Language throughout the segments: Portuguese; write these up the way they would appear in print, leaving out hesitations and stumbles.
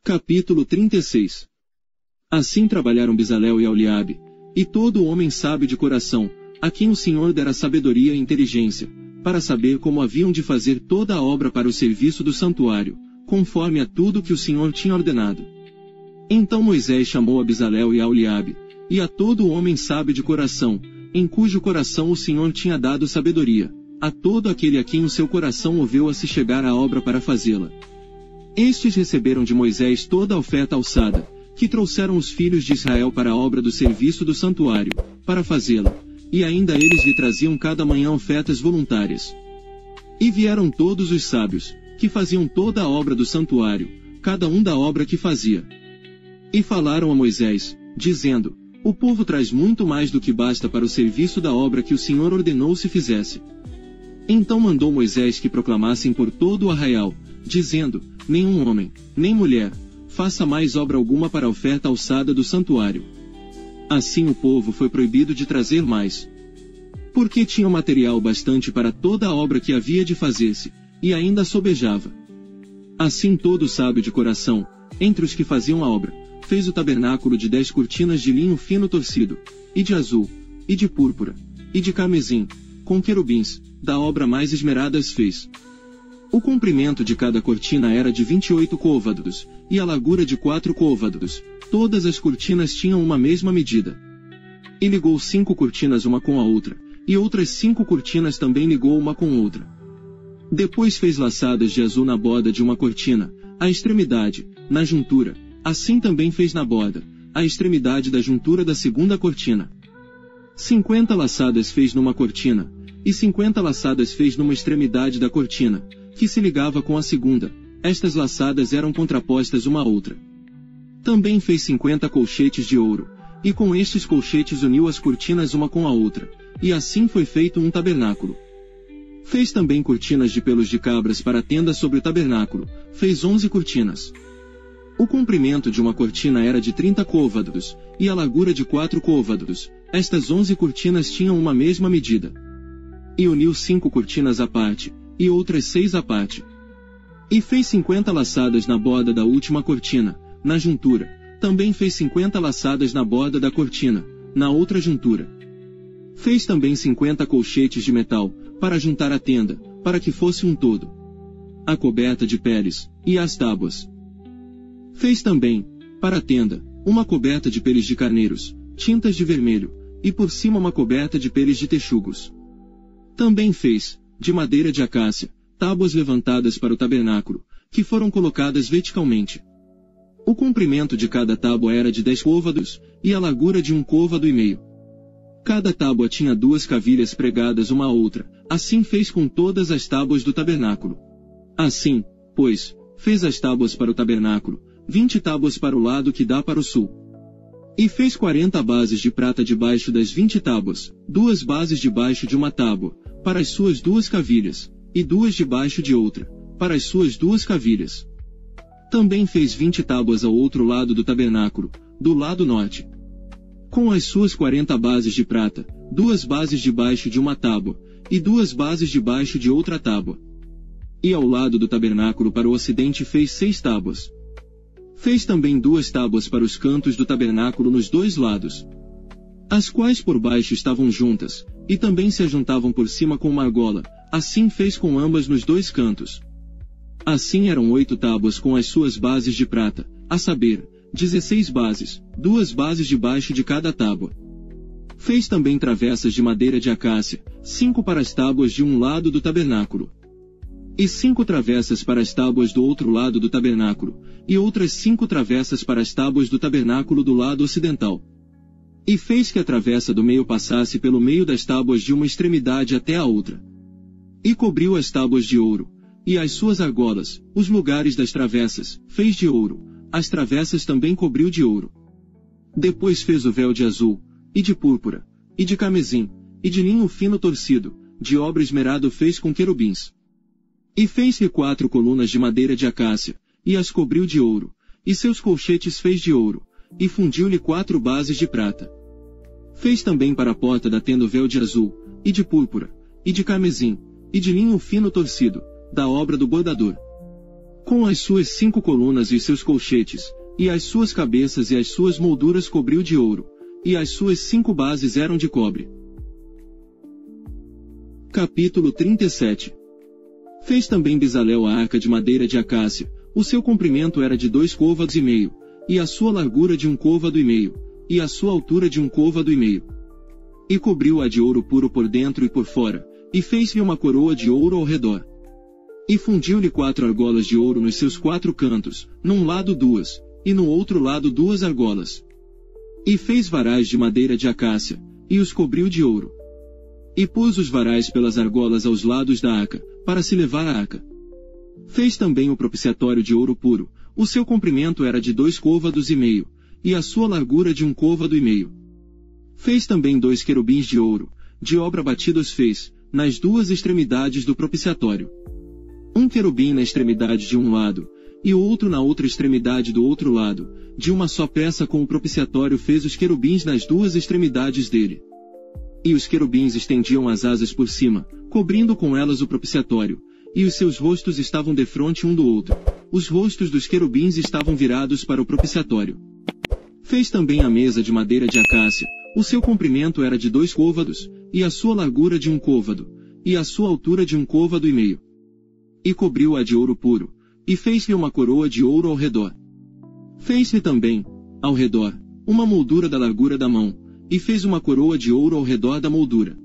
Capítulo 36. Assim trabalharam Bezalel e Aholiabe, e todo homem sábio de coração, a quem o Senhor dera sabedoria e inteligência, para saber como haviam de fazer toda a obra para o serviço do santuário, conforme a tudo que o Senhor tinha ordenado. Então Moisés chamou a Bezalel e a Aholiabe, e a todo homem sábio de coração, em cujo coração o Senhor tinha dado sabedoria, a todo aquele a quem o seu coração moveu a se chegar à obra para fazê-la. Estes receberam de Moisés toda a oferta alçada, que trouxeram os filhos de Israel para a obra do serviço do santuário, para fazê-la, e ainda eles lhe traziam cada manhã ofertas voluntárias. E vieram todos os sábios, que faziam toda a obra do santuário, cada um da obra que fazia. E falaram a Moisés, dizendo: O povo traz muito mais do que basta para o serviço da obra que o Senhor ordenou se fizesse. Então mandou Moisés que proclamassem por todo o arraial, dizendo: Nenhum homem, nem mulher, faça mais obra alguma para a oferta alçada do santuário. Assim o povo foi proibido de trazer mais. Porque tinham material bastante para toda a obra que havia de fazer-se, e ainda sobejava. Assim todo sábio de coração, entre os que faziam a obra, fez o tabernáculo de 10 cortinas de linho fino torcido, e de azul, e de púrpura, e de carmesim, com querubins, da obra mais esmerada as fez. O comprimento de cada cortina era de 28 côvados, e a largura de 4 côvados. Todas as cortinas tinham uma mesma medida. E ligou 5 cortinas uma com a outra, e outras 5 cortinas também ligou uma com outra. Depois fez laçadas de azul na borda de uma cortina, à extremidade, na juntura, assim também fez na borda, à extremidade da juntura da segunda cortina. 50 laçadas fez numa cortina, e 50 laçadas fez numa extremidade da cortina, que se ligava com a segunda. Estas laçadas eram contrapostas uma à outra. Também fez 50 colchetes de ouro, e com estes colchetes uniu as cortinas uma com a outra, e assim foi feito um tabernáculo. Fez também cortinas de pelos de cabras para a tenda sobre o tabernáculo, fez 11 cortinas. O comprimento de uma cortina era de 30 côvados, e a largura de 4 côvados. Estas 11 cortinas tinham uma mesma medida. E uniu 5 cortinas à parte, e outras 6 à parte. E fez 50 laçadas na borda da última cortina, na juntura. Também fez 50 laçadas na borda da cortina, na outra juntura. Fez também 50 colchetes de metal, para juntar a tenda, para que fosse um todo. A coberta de peles, e as tábuas. Fez também, para a tenda, uma coberta de peles de carneiros, tintas de vermelho, e por cima uma coberta de peles de texugos. Também fez, de madeira de acácia, tábuas levantadas para o tabernáculo, que foram colocadas verticalmente. O comprimento de cada tábua era de 10 côvados, e a largura de 1,5 côvado. Cada tábua tinha 2 cavilhas pregadas uma à outra, assim fez com todas as tábuas do tabernáculo. Assim, pois, fez as tábuas para o tabernáculo, 20 tábuas para o lado que dá para o sul. E fez 40 bases de prata debaixo das 20 tábuas, 2 bases debaixo de uma tábua, para as suas 2 cavilhas, e 2 debaixo de outra, para as suas 2 cavilhas. Também fez 20 tábuas ao outro lado do tabernáculo, do lado norte. Com as suas 40 bases de prata, 2 bases debaixo de uma tábua, e 2 bases debaixo de outra tábua. E ao lado do tabernáculo para o ocidente fez 6 tábuas. Fez também 2 tábuas para os cantos do tabernáculo nos 2 lados, as quais por baixo estavam juntas, e também se ajuntavam por cima com uma argola, assim fez com ambas nos 2 cantos. Assim eram 8 tábuas com as suas bases de prata, a saber, 16 bases, 2 bases debaixo de cada tábua. Fez também travessas de madeira de acácia, 5 para as tábuas de um lado do tabernáculo, e 5 travessas para as tábuas do outro lado do tabernáculo, e outras 5 travessas para as tábuas do tabernáculo do lado ocidental. E fez que a travessa do meio passasse pelo meio das tábuas de uma extremidade até a outra. E cobriu as tábuas de ouro, e as suas argolas, os lugares das travessas, fez de ouro, as travessas também cobriu de ouro. Depois fez o véu de azul, e de púrpura, e de carmesim, e de linho fino torcido, de obra esmerado fez com querubins. E fez-lhe 4 colunas de madeira de acácia, e as cobriu de ouro, e seus colchetes fez de ouro, e fundiu-lhe 4 bases de prata. Fez também para a porta da tenda o véu de azul, e de púrpura, e de carmesim, e de linho fino torcido, da obra do bordador. Com as suas 5 colunas e seus colchetes, e as suas cabeças e as suas molduras cobriu de ouro, e as suas 5 bases eram de cobre. Capítulo 37. Fez também Bezalel a arca de madeira de acácia, o seu comprimento era de 2 côvados e meio, e a sua largura de 1 côvado e meio, e a sua altura de 1 côvado e meio. E cobriu-a de ouro puro por dentro e por fora, e fez-lhe uma coroa de ouro ao redor. E fundiu-lhe 4 argolas de ouro nos seus 4 cantos, num lado 2, e no outro lado 2 argolas. E fez varais de madeira de acácia, e os cobriu de ouro. E pôs os varais pelas argolas aos lados da arca, para se levar a arca. Fez também o propiciatório de ouro puro, o seu comprimento era de 2 côvados e meio, e a sua largura de 1 côvado e meio. Fez também 2 querubins de ouro, de obra batida os fez, nas 2 extremidades do propiciatório. Um querubim na extremidade de um lado, e o outro na outra extremidade do outro lado, de uma só peça com o propiciatório fez os querubins nas 2 extremidades dele. E os querubins estendiam as asas por cima, cobrindo com elas o propiciatório, e os seus rostos estavam defronte um do outro. Os rostos dos querubins estavam virados para o propiciatório. Fez também a mesa de madeira de acácia, o seu comprimento era de 2 côvados, e a sua largura de 1 côvado, e a sua altura de 1 côvado e meio. E cobriu-a de ouro puro, e fez-lhe uma coroa de ouro ao redor. Fez-lhe também, ao redor, uma moldura da largura da mão, e fez uma coroa de ouro ao redor da moldura.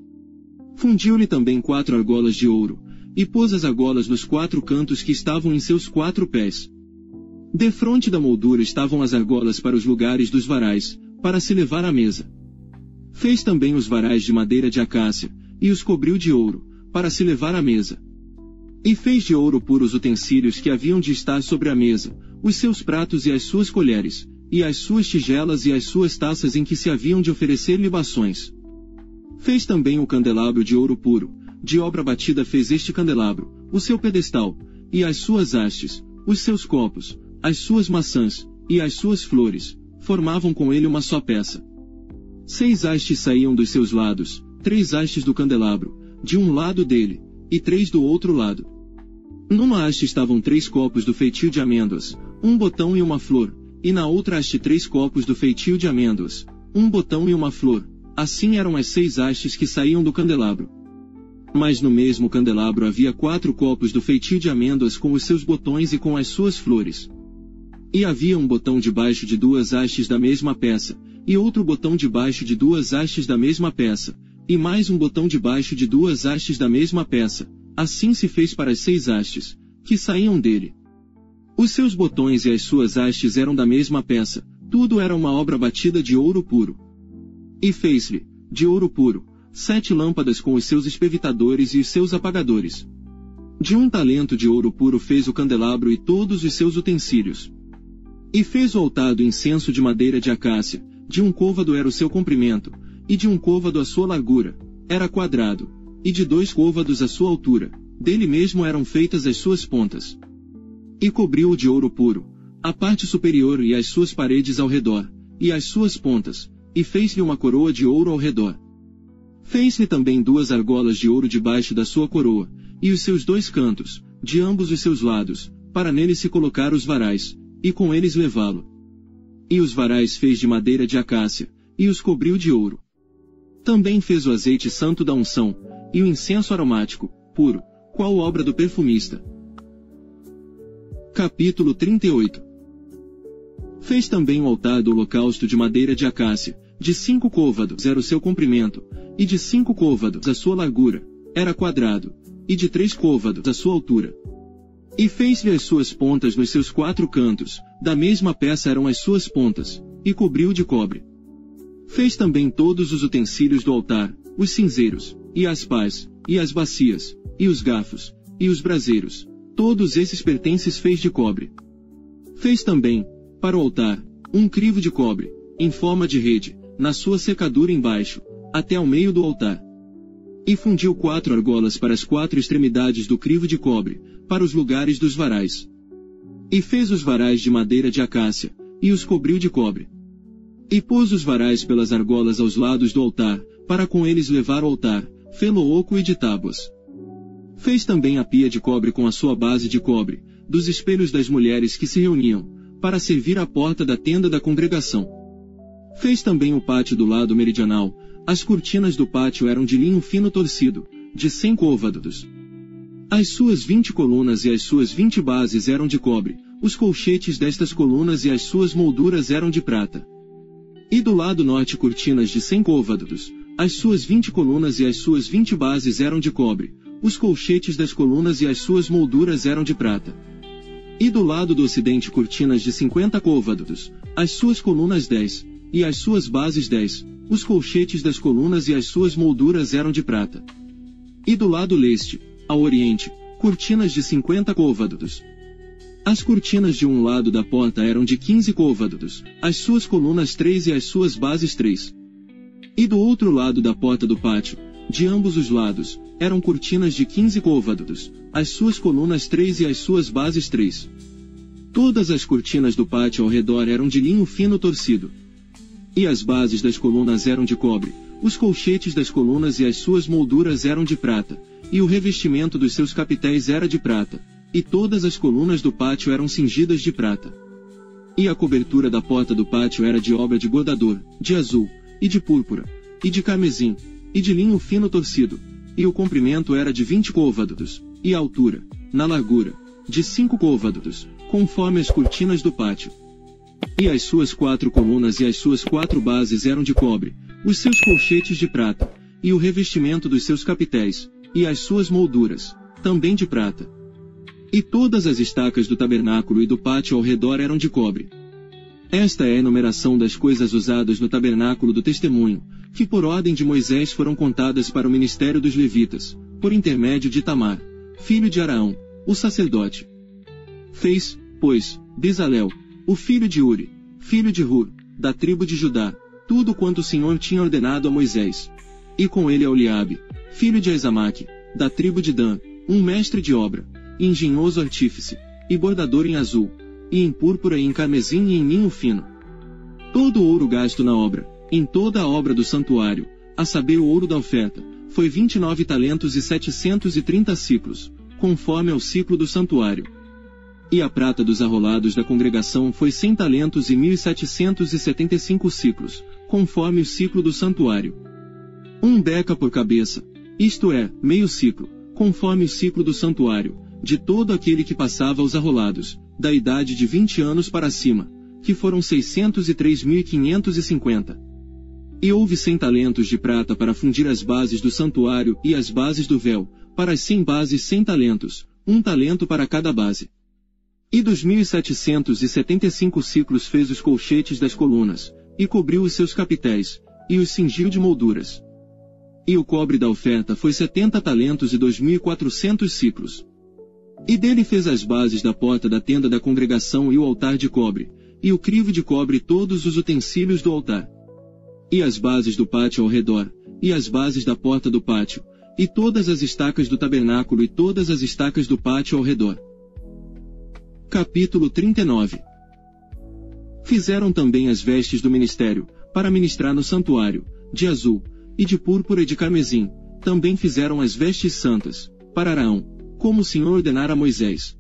Fundiu-lhe também 4 argolas de ouro, e pôs as argolas nos 4 cantos que estavam em seus 4 pés. Defronte da moldura estavam as argolas para os lugares dos varais, para se levar à mesa. Fez também os varais de madeira de acácia, e os cobriu de ouro, para se levar à mesa. E fez de ouro puro os utensílios que haviam de estar sobre a mesa, os seus pratos e as suas colheres, e as suas tigelas e as suas taças em que se haviam de oferecer libações. Fez também o candelabro de ouro puro, de obra batida fez este candelabro, o seu pedestal, e as suas hastes, os seus copos, as suas maçãs, e as suas flores, formavam com ele uma só peça. 6 hastes saíam dos seus lados, 3 hastes do candelabro, de um lado dele, e 3 do outro lado. Numa haste estavam 3 copos do feitio de amêndoas, um botão e uma flor, e na outra haste 3 copos do feitio de amêndoas, um botão e uma flor. Assim eram as 6 hastes que saíam do candelabro. Mas no mesmo candelabro havia 4 copos do feitio de amêndoas com os seus botões e com as suas flores. E havia um botão debaixo de 2 hastes da mesma peça, e outro botão debaixo de 2 hastes da mesma peça, e mais um botão debaixo de 2 hastes da mesma peça. Assim se fez para as 6 hastes, que saíam dele. Os seus botões e as suas hastes eram da mesma peça, tudo era uma obra batida de ouro puro. E fez-lhe, de ouro puro, 7 lâmpadas com os seus espevitadores e os seus apagadores. De 1 talento de ouro puro fez o candelabro e todos os seus utensílios. E fez o altar do incenso de madeira de acácia, de 1 côvado era o seu comprimento, e de 1 côvado a sua largura, era quadrado, e de 2 côvados a sua altura, dele mesmo eram feitas as suas pontas. E cobriu-o de ouro puro, a parte superior e as suas paredes ao redor, e as suas pontas, e fez-lhe uma coroa de ouro ao redor. Fez-lhe também 2 argolas de ouro debaixo da sua coroa, e os seus 2 cantos, de ambos os seus lados, para nele se colocar os varais, e com eles levá-lo. E os varais fez de madeira de acácia, e os cobriu de ouro. Também fez o azeite santo da unção, e o incenso aromático, puro, qual obra do perfumista. Capítulo 38. Fez também o altar do holocausto de madeira de acácia, de 5 côvados era o seu comprimento, e de 5 côvados a sua largura, era quadrado, e de 3 côvados a sua altura. E fez-lhe as suas pontas nos seus 4 cantos, da mesma peça eram as suas pontas, e cobriu de cobre. Fez também todos os utensílios do altar, os cinzeiros, e as pás, e as bacias, e os garfos, e os braseiros, todos esses pertences fez de cobre. Fez também, para o altar, um crivo de cobre, em forma de rede, na sua secadura embaixo, até ao meio do altar. E fundiu 4 argolas para as 4 extremidades do crivo de cobre, para os lugares dos varais. E fez os varais de madeira de acácia, e os cobriu de cobre. E pôs os varais pelas argolas aos lados do altar, para com eles levar ao altar, fê-lo oco e de tábuas. Fez também a pia de cobre com a sua base de cobre, dos espelhos das mulheres que se reuniam, para servir à porta da tenda da congregação. Fez também o pátio do lado meridional. As cortinas do pátio eram de linho fino torcido, de 100 côvados. As suas 20 colunas e as suas 20 bases eram de cobre, os colchetes destas colunas e as suas molduras eram de prata. E do lado norte cortinas de 100 côvados, as suas 20 colunas e as suas 20 bases eram de cobre, os colchetes das colunas e as suas molduras eram de prata. E do lado do ocidente cortinas de 50 côvados, as suas colunas 10, e as suas bases 10, os colchetes das colunas e as suas molduras eram de prata. E do lado leste, ao oriente, cortinas de 50 côvados. As cortinas de um lado da porta eram de 15 côvados, as suas colunas 3 e as suas bases 3. E do outro lado da porta do pátio, de ambos os lados, eram cortinas de 15 côvados, as suas colunas 3 e as suas bases 3. Todas as cortinas do pátio ao redor eram de linho fino torcido. E as bases das colunas eram de cobre, os colchetes das colunas e as suas molduras eram de prata, e o revestimento dos seus capitéis era de prata, e todas as colunas do pátio eram cingidas de prata. E a cobertura da porta do pátio era de obra de bordador, de azul, e de púrpura, e de carmesim, e de linho fino torcido, e o comprimento era de 20 côvados, e a altura, na largura, de 5 côvados, conforme as cortinas do pátio. E as suas 4 colunas e as suas 4 bases eram de cobre, os seus colchetes de prata, e o revestimento dos seus capitéis, e as suas molduras, também de prata. E todas as estacas do tabernáculo e do pátio ao redor eram de cobre. Esta é a enumeração das coisas usadas no tabernáculo do testemunho, que por ordem de Moisés foram contadas para o ministério dos levitas, por intermédio de Itamar, filho de Araão, o sacerdote. Fez, pois, Bezalel, o filho de Uri, filho de Hur, da tribo de Judá, tudo quanto o Senhor tinha ordenado a Moisés. E com ele Eliabe, filho de Aizamaque, da tribo de Dan, um mestre de obra, engenhoso artífice, e bordador em azul, e em púrpura e em carmesim e em linho fino. Todo o ouro gasto na obra, em toda a obra do santuário, a saber o ouro da oferta, foi 29 talentos e 730 ciclos, conforme ao ciclo do santuário. E a prata dos arrolados da congregação foi 100 talentos e 1.775 ciclos, conforme o ciclo do santuário. 1 beca por cabeça, isto é, meio ciclo, conforme o ciclo do santuário, de todo aquele que passava aos arrolados, da idade de 20 anos para cima, que foram 603.550. E houve 100 talentos de prata para fundir as bases do santuário e as bases do véu, para as 100 bases 100 talentos, 1 talento para cada base. E dos 1.775 ciclos fez os colchetes das colunas, e cobriu os seus capitéis, e os cingiu de molduras. E o cobre da oferta foi 70 talentos e 2.400 ciclos. E dele fez as bases da porta da tenda da congregação e o altar de cobre, e o crivo de cobre e todos os utensílios do altar. E as bases do pátio ao redor, e as bases da porta do pátio, e todas as estacas do tabernáculo e todas as estacas do pátio ao redor. Capítulo 39. Fizeram também as vestes do ministério, para ministrar no santuário, de azul, e de púrpura e de carmesim. Também fizeram as vestes santas, para Araão, como o Senhor ordenara a Moisés.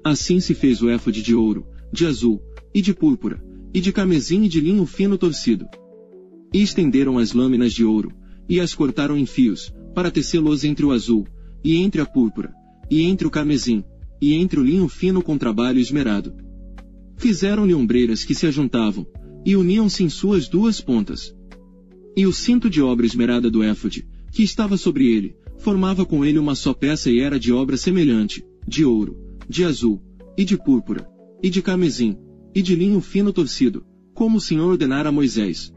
Assim se fez o éfode de ouro, de azul, e de púrpura, e de carmesim e de linho fino torcido. E estenderam as lâminas de ouro, e as cortaram em fios, para tecê-los entre o azul, e entre a púrpura, e entre o carmesim, e entre o linho fino com trabalho esmerado. Fizeram-lhe ombreiras que se ajuntavam, e uniam-se em suas 2 pontas. E o cinto de obra esmerada do éfode, que estava sobre ele, formava com ele uma só peça e era de obra semelhante, de ouro, de azul, e de púrpura, e de carmesim, e de linho fino torcido, como o Senhor ordenara a Moisés.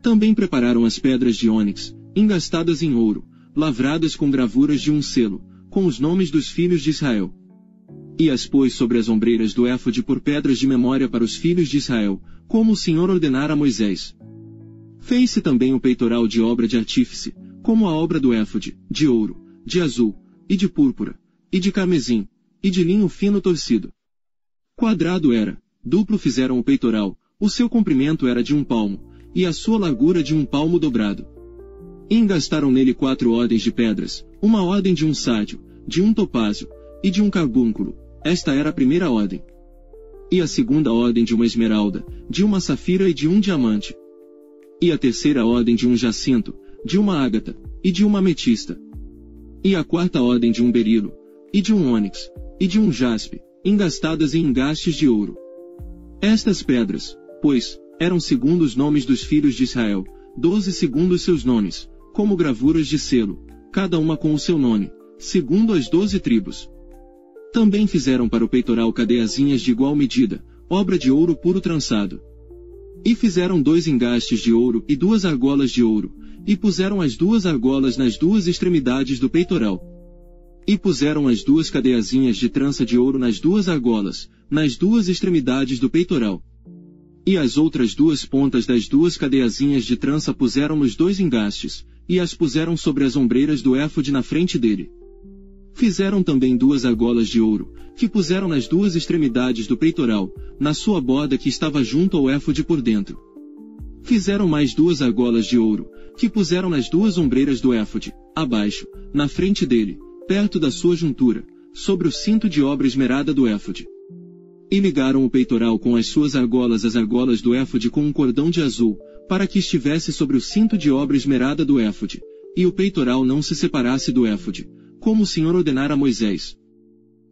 Também prepararam as pedras de ônix, engastadas em ouro, lavradas com gravuras de um selo, com os nomes dos filhos de Israel. E as pôs sobre as ombreiras do éfode por pedras de memória para os filhos de Israel, como o Senhor ordenara a Moisés. Fez-se também o peitoral de obra de artífice, como a obra do éfode, de ouro, de azul, e de púrpura, e de carmesim, e de linho fino torcido. Quadrado era, duplo fizeram o peitoral, o seu comprimento era de 1 palmo, e a sua largura de 1 palmo dobrado. E engastaram nele 4 ordens de pedras, uma ordem de um sárdio, de um topázio, e de um carbúnculo, Esta era a primeira ordem. E a segunda ordem de uma esmeralda, de uma safira e de um diamante. E a terceira ordem de um jacinto, de uma ágata, e de uma ametista. E a quarta ordem de um berilo, e de um ônix, e de um jaspe, engastadas em engastes de ouro. Estas pedras, pois, eram segundo os nomes dos filhos de Israel, 12 segundo os seus nomes, como gravuras de selo, cada uma com o seu nome, segundo as 12 tribos. Também fizeram para o peitoral cadeiazinhas de igual medida, obra de ouro puro trançado. E fizeram 2 engastes de ouro e 2 argolas de ouro, e puseram as 2 argolas nas 2 extremidades do peitoral. E puseram as 2 cadeiazinhas de trança de ouro nas 2 argolas, nas 2 extremidades do peitoral. E as outras 2 pontas das 2 cadeiazinhas de trança puseram nos 2 engastes, e as puseram sobre as ombreiras do éfode na frente dele. Fizeram também 2 argolas de ouro, que puseram nas 2 extremidades do peitoral, na sua borda que estava junto ao éfode por dentro. Fizeram mais 2 argolas de ouro, que puseram nas 2 ombreiras do éfode, abaixo, na frente dele, perto da sua juntura, sobre o cinto de obra esmerada do éfode. E ligaram o peitoral com as suas argolas às argolas do éfode com um cordão de azul, para que estivesse sobre o cinto de obra esmerada do éfode, e o peitoral não se separasse do éfode, como o Senhor ordenara a Moisés.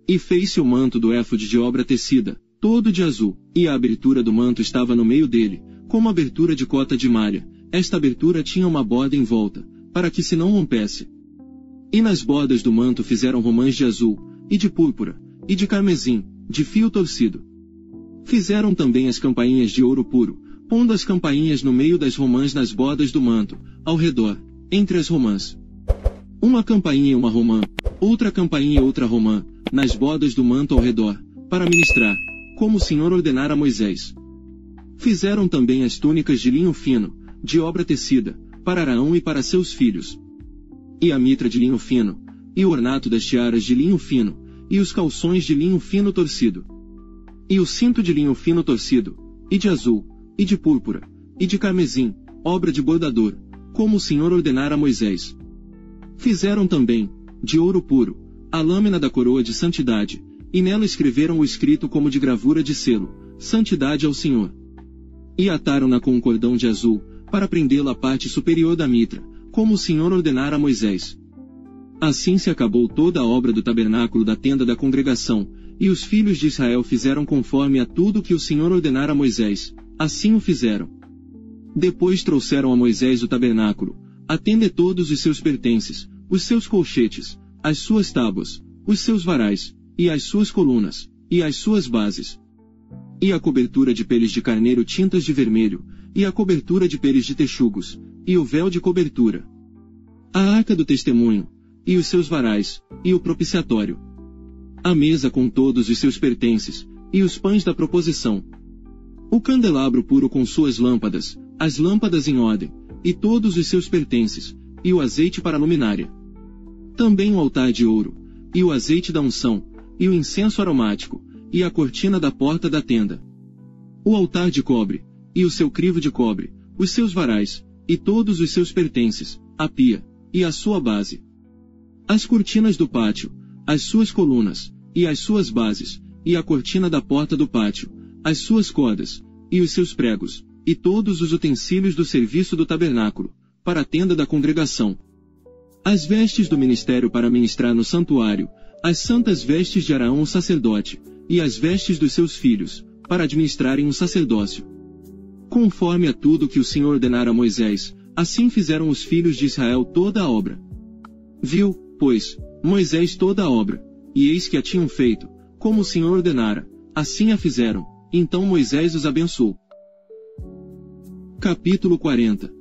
E fez-se o manto do éfode de obra tecida, todo de azul, e a abertura do manto estava no meio dele, como abertura de cota de malha. Esta abertura tinha uma borda em volta, para que se não rompesse. E nas bordas do manto fizeram romãs de azul, e de púrpura, e de carmesim, de fio torcido. Fizeram também as campainhas de ouro puro, pondo as campainhas no meio das romãs nas bordas do manto, ao redor, entre as romãs. Uma campainha e uma romã, outra campainha e outra romã, nas bordas do manto ao redor, para ministrar, como o Senhor ordenara a Moisés. Fizeram também as túnicas de linho fino, de obra tecida, para Araão e para seus filhos. E a mitra de linho fino, e o ornato das tiaras de linho fino, e os calções de linho fino torcido. E o cinto de linho fino torcido, e de azul, e de púrpura, e de carmesim, obra de bordador, como o Senhor ordenara a Moisés. Fizeram também, de ouro puro, a lâmina da coroa de santidade, e nela escreveram o escrito como de gravura de selo, santidade ao Senhor. E ataram-na com um cordão de azul, para prendê-la à parte superior da mitra, como o Senhor ordenara a Moisés. Assim se acabou toda a obra do tabernáculo da tenda da congregação, e os filhos de Israel fizeram conforme a tudo que o Senhor ordenara a Moisés, assim o fizeram. Depois trouxeram a Moisés o tabernáculo, a tenda e todos os seus pertences, os seus colchetes, as suas tábuas, os seus varais, e as suas colunas, e as suas bases. E a cobertura de peles de carneiro tintas de vermelho, e a cobertura de peles de texugos, e o véu de cobertura. A arca do testemunho, e os seus varais, e o propiciatório. A mesa com todos os seus pertences, e os pães da proposição. O candelabro puro com suas lâmpadas, as lâmpadas em ordem, e todos os seus pertences, e o azeite para a luminária. Também o altar de ouro, e o azeite da unção, e o incenso aromático, e a cortina da porta da tenda. O altar de cobre, e o seu crivo de cobre, os seus varais, e todos os seus pertences, a pia, e a sua base. As cortinas do pátio, as suas colunas, e as suas bases, e a cortina da porta do pátio, as suas cordas, e os seus pregos, e todos os utensílios do serviço do tabernáculo, para a tenda da congregação. As vestes do ministério para ministrar no santuário, as santas vestes de Araão o sacerdote, e as vestes dos seus filhos, para administrarem o sacerdócio. Conforme a tudo que o Senhor ordenara a Moisés, assim fizeram os filhos de Israel toda a obra. Viu, pois, Moisés toda a obra, e eis que a tinham feito, como o Senhor ordenara, assim a fizeram, então Moisés os abençoou. Capítulo 40.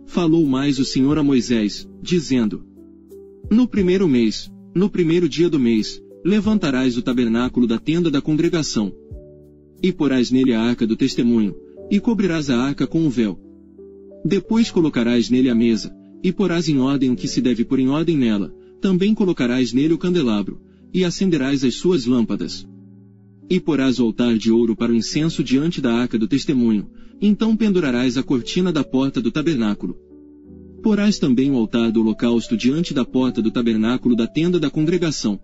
Falou mais o Senhor a Moisés, dizendo: No primeiro mês, no primeiro dia do mês, levantarás o tabernáculo da tenda da congregação. E porás nele a arca do testemunho, e cobrirás a arca com um véu. Depois colocarás nele a mesa, e porás em ordem o que se deve pôr em ordem nela, também colocarás nele o candelabro, e acenderás as suas lâmpadas. E porás o altar de ouro para o incenso diante da arca do testemunho, então pendurarás a cortina da porta do tabernáculo. Porás também o altar do holocausto diante da porta do tabernáculo da tenda da congregação.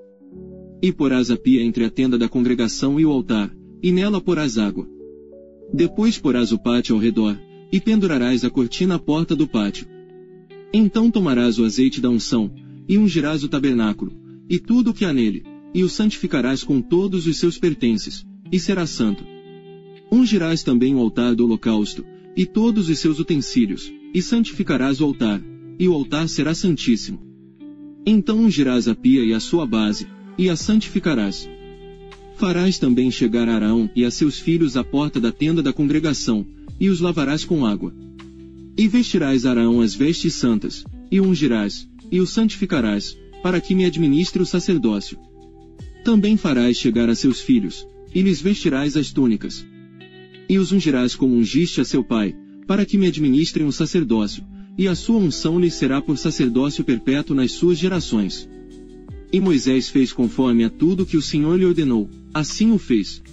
E porás a pia entre a tenda da congregação e o altar, e nela porás água. Depois porás o pátio ao redor, e pendurarás a cortina à porta do pátio. Então tomarás o azeite da unção, e ungirás o tabernáculo, e tudo o que há nele, e o santificarás com todos os seus pertences, e será santo. Ungirás também o altar do holocausto, e todos os seus utensílios, e santificarás o altar, e o altar será santíssimo. Então ungirás a pia e a sua base, e a santificarás. Farás também chegar a Arão e a seus filhos à porta da tenda da congregação, e os lavarás com água. E vestirás Arão as vestes santas, e o ungirás, e o santificarás, para que me administre o sacerdócio. Também farás chegar a seus filhos, e lhes vestirás as túnicas. E os ungirás como ungiste a seu pai, para que me administrem o sacerdócio, e a sua unção lhes será por sacerdócio perpétuo nas suas gerações. E Moisés fez conforme a tudo que o Senhor lhe ordenou, assim o fez.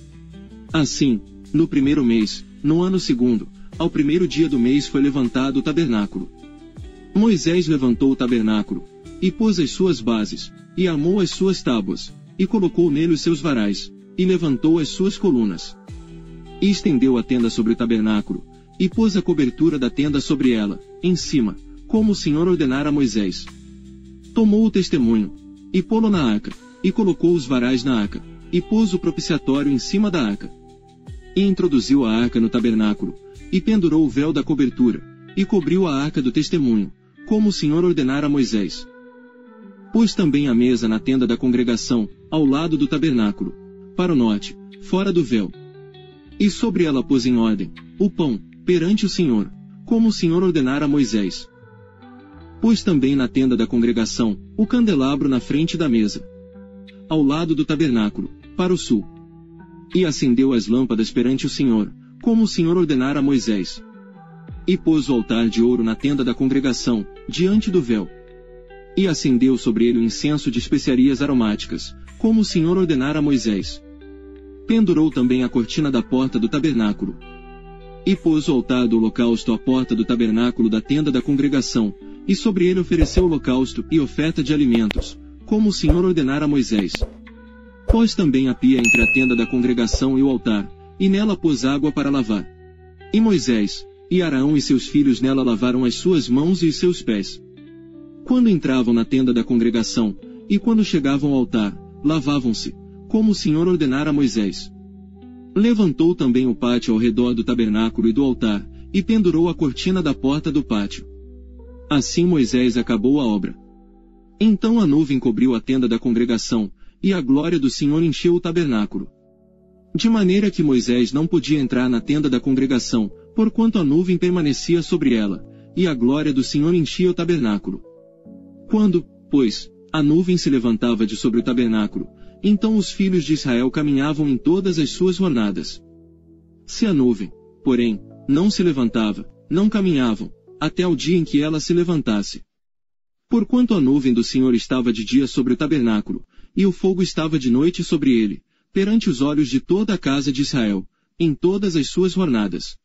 Assim, no primeiro mês, no ano segundo, ao primeiro dia do mês foi levantado o tabernáculo. Moisés levantou o tabernáculo, e pôs as suas bases, e armou as suas tábuas, e colocou nele os seus varais, e levantou as suas colunas. E estendeu a tenda sobre o tabernáculo, e pôs a cobertura da tenda sobre ela, em cima, como o Senhor ordenara a Moisés. Tomou o testemunho, e pô-lo na arca, e colocou os varais na arca, e pôs o propiciatório em cima da arca. E introduziu a arca no tabernáculo, e pendurou o véu da cobertura, e cobriu a arca do testemunho, como o Senhor ordenara a Moisés. Pôs também a mesa na tenda da congregação, ao lado do tabernáculo, para o norte, fora do véu. E sobre ela pôs em ordem o pão, perante o Senhor, como o Senhor ordenara a Moisés. Pôs também na tenda da congregação o candelabro na frente da mesa, ao lado do tabernáculo, para o sul. E acendeu as lâmpadas perante o Senhor, como o Senhor ordenara a Moisés. E pôs o altar de ouro na tenda da congregação, diante do véu. E acendeu sobre ele o incenso de especiarias aromáticas, como o Senhor ordenara a Moisés. Pendurou também a cortina da porta do tabernáculo. E pôs o altar do holocausto à porta do tabernáculo da tenda da congregação, e sobre ele ofereceu holocausto e oferta de alimentos, como o Senhor ordenara a Moisés. Pôs também a pia entre a tenda da congregação e o altar, e nela pôs água para lavar. E Moisés, e Arão e seus filhos nela lavaram as suas mãos e os seus pés. Quando entravam na tenda da congregação, e quando chegavam ao altar, lavavam-se, como o Senhor ordenara a Moisés. Levantou também o pátio ao redor do tabernáculo e do altar, e pendurou a cortina da porta do pátio. Assim Moisés acabou a obra. Então a nuvem cobriu a tenda da congregação, e a glória do Senhor encheu o tabernáculo. De maneira que Moisés não podia entrar na tenda da congregação, porquanto a nuvem permanecia sobre ela, e a glória do Senhor enchia o tabernáculo. Quando, pois, a nuvem se levantava de sobre o tabernáculo, então os filhos de Israel caminhavam em todas as suas jornadas. Se a nuvem, porém, não se levantava, não caminhavam, até o dia em que ela se levantasse. Porquanto a nuvem do Senhor estava de dia sobre o tabernáculo, e o fogo estava de noite sobre ele, perante os olhos de toda a casa de Israel, em todas as suas jornadas.